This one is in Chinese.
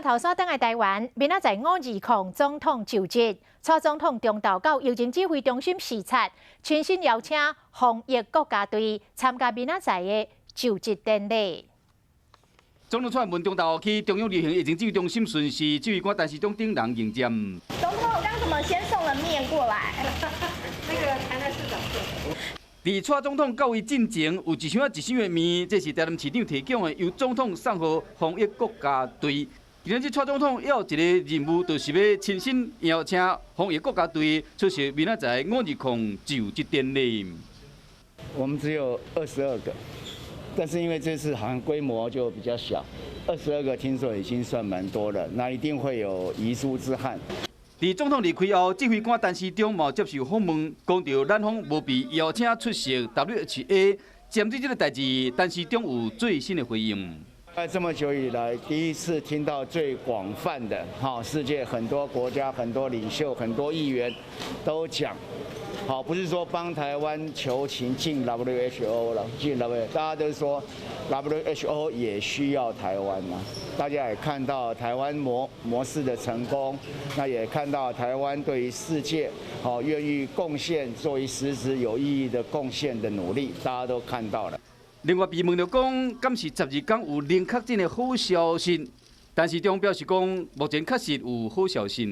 头所等的台湾，明仔载520总统就职，蔡总统中昼到邮政指挥中心视察，亲身邀请防疫国家队参加明仔载的就职典礼。总统蔡文中昼去中央流行疫情指挥中心巡视，指挥官陈时中等人迎接。总统，刚怎么先送了面过来？那个台南市长。伫蔡总统到位进前，有一箱的面，这是台南市长提供的，由总统送予防疫国家队。今日蔡总统还有一个任务，就是要亲身邀请防疫国家队出席明仔载520就职典礼。我们只有22个，但是因为这次好像规模就比较小，22个听说已经算蛮多了，那一定会有遗书之憾。伫总统离开后，指挥官陈时中嘛接受访问，讲到咱方无被邀请出席 WHA， 针对这个代志，陈时中有最新的回应。在这么久以来，第一次听到最广泛的，世界很多国家、很多领袖、很多议员都讲，不是说帮台湾求情进 WHO 了，进 WHO， 大家都说 WHO 也需要台湾嘛。大家也看到台湾模式的成功，那也看到台湾对于世界愿意贡献、做一实质有意义的贡献的努力，大家都看到了。另外，被问到讲，敢是12天有零确诊的好消息？陈时中表示讲，目前确实有好消息。